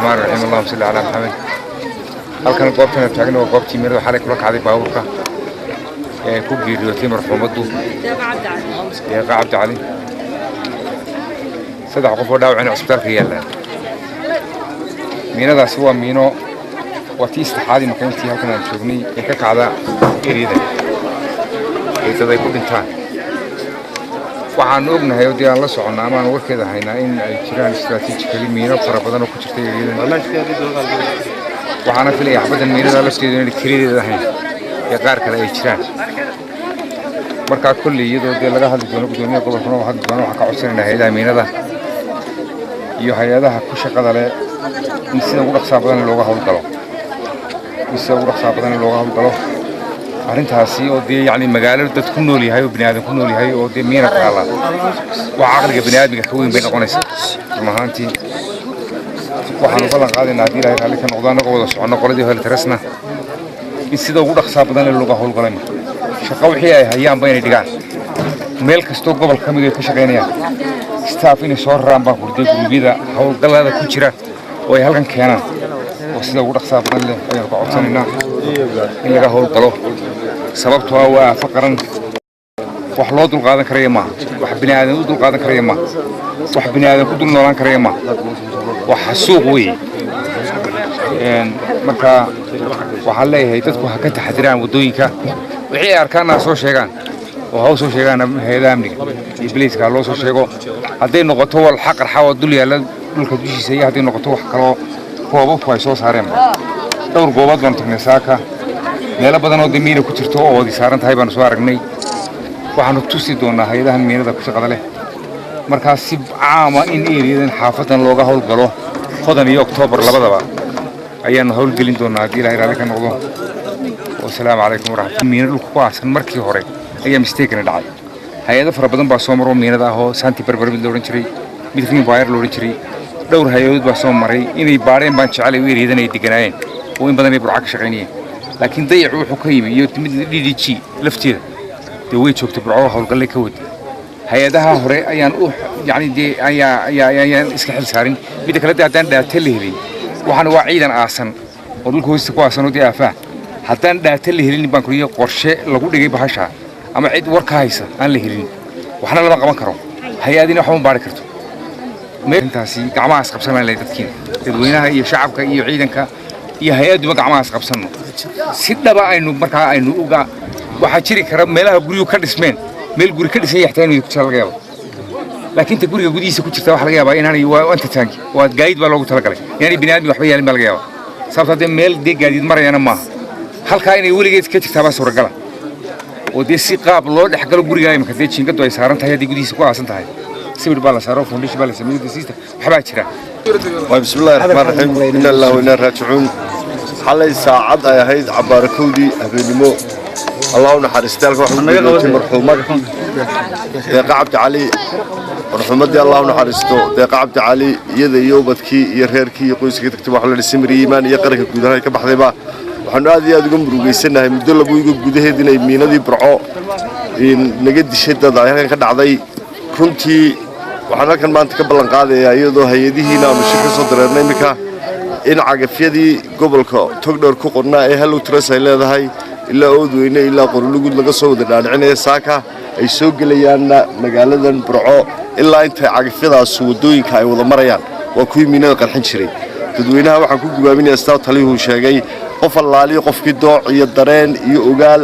الرحمن الرحيم اللهم صل على محمد. halkan goobtan taagna waa goobtii meelo xalay kula kacday baabuurka ee ku geeriyootay marxuumadu Deeqa Cabdi Cali saddex qof oo dhaawac ah isbitaalka yaala miinadaas waa miino wati istixaadi makantii halkan aan joognay ee ka kacda eriyada ee dadku ku dhintaan waxaan ognahay oo aan la soconaa ama aan warkeeda haynaa in ay jiraan istiraatiijiyad miino fara badan oo ku jirta eriyada waxaana filaya xabadan miinada lafteedu inay kaliya ahayn ee qaar kale ay jiraan marka kulli iyadoo laga hadli doono gudoomiyaha gobolka oo hadda doona waxa ka codsanayna hay'adaha miinada iyo hay'adaha ku shaqada leh in sida ugu dhaqso badan looga hawlgalo arrintaasi oo yani magaalada dad ku nool yahay oo bini'aadam ku nool yahay oo miina taala waxa aqliga bini'aadamka ka weyn bay noqonaysaa mahaantii waxaan balan qaadinaa hadii ilaahay raalli ka noqdo anagoo wada socono qoladii hore tarasna in sida ugu dhaqso badan looga hawlgalay shaqo wixii ay hayaan bay dhigaan meel kasto gobol ka mid ah ka shaqeynayaan staff inay soo raraan baa hurday gurbida hawlgalada ku jira oo ay halkan keenaan oo sida ugu dhaqso badan leh ayaan ku codsanaynaa in laga hawlgalo sababtoo ah waa faqran wax loo dul qaadan karayo ma wax bini'aadam u dul qaadan karayo ma wax bini'aadam ku dul noolaan karayo ma wax suuq weey marka waxa leeyahay dadku ha ka taxadiraan wadooyinka wixii arkaana soo sheegaan oo haw soo sheegaan hay'adaha amniga iyo booliiska loo soo sheego haday noqoto wal xaqar xawad dul yaala dhulka dushiisa iyo haday noqoto wax kale oo ay soo saareen dhowr goobood baan tagnay saaka meelo badan oo miina ku jirto oo wadi saaran tahay baan soo aragnay waxaanu tusi doonaa hay'adaha miinada ku shaqada leh markaas si caama in eeriyadan xaafadan looga hawlgalo qodan iyo Oktoobar labadaba ayaan hawlgelin doonaa hadii ilaahay raalli ka noqdo wassalaamu calaykum waraxmatullaahi miina dhulka ku aasan markii hore ayaa mistake dhacay hay'ado fara badan baa soo maro miinada ah oo santi barbar mid looran jiray mid fiin baayar looran jiray dhowr hay'adood baa soo maray inay baareen baan jeclay eeriyadan ay diganaayeen oo in badan ay burca ka shaqeynayeen laakiin dayac wuxuu ka yimi iyo timid DDG lafteeda way joogtay burco hawlgalay ka wadi hay'adaha hore ayaan yani ayaan iska xil saarin mid kale hadaan dhaata la helin waxaan waa ciidan aasan oo dhulka hoostiisa ku aasan oo diafaa hadaan dhaata la helin baan kuriyo qorshe lagu dhigay bahasha ama cid war ka haysa aan la helin waxna lama qaban karo hay'adina waxba ma baari karto meelintaasi gacmaha isqabsanaan leh dadweynaha iyo shacabka iyo ciidanka iyo hay'aduba gacmaha isqabsano si dhaba aynu markaa aynu uga waxa jiri kara meelaha guriga ka dhismeen meel guri ka dhisay yaxtaan inuu ku talagalay laakiin ta guriga gudihiisa ku jirta waxa laga yaabaa inaanay waa inta taanki waa gaadiid baa loogu talagalay inaanay bini'aadmi waxba yeelin baa laga yaabaa sababtoo meel gaadiid marayana ma halka inay weligeed ka jirtaa baa suuragal oo si qaab loo dhaxgalo guriga ay markaa jiingadu ay saaran tahay hadii gudihiisa ku aasan tahay sibir baa la saaro foundation baa la sameeyay disiista waxba jira bismillaahir rahmaanir rahiim inna lillahi wa inna ilaihi raaji'uun xalay saacad ay ahayd cabaarkoodii habeenimo الله نحرستالك وحنا مرحومات Deeqa Cabdi Cali marxuumadii Allah naxariisto Deeqa Cabdi Cali iyada iyo badkii iyo reerkii iyo qoyskii tagtay waxa la simri iimaan iyo qaranka gudaha ka baxdayba waxaan aad iyo aad uga murugeysanahay muddo laba igu gudaheed inay miinadii burco in naga dishay dad halkan ka dhacday runtii waxaan halkan maanta ka ballan qaadayaa iyadoo hay'adihiina ama shirka soo dareernay imika in cagafyadii gobolka Togdheer ku qornaa ee Hello Trust ay leedahay ilaa oodweyne ilaa qorlugud laga soo wada dhaadhicinay saaka ay soo galayaan magaaladan burco ilaa inta cagafyadaas wadooyinka ay wada marayaan waa kuwii miinada qarxin jiray dadweynaha waxaan ku gubaaminayaa staff taliyuhu sheegay qof allaaliyo qofkii dooc iyo dareen iyo ogaal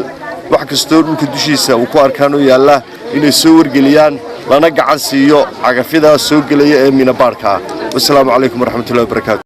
wax kastoo dhulka dushiisa uu ku arkaan oo yaala inay soo wargeliyaan lana gacan siiyo cagafyadaas soo galaya ee miina baarka wassalaamu calaykum waraxmatullaahi wabarakaatu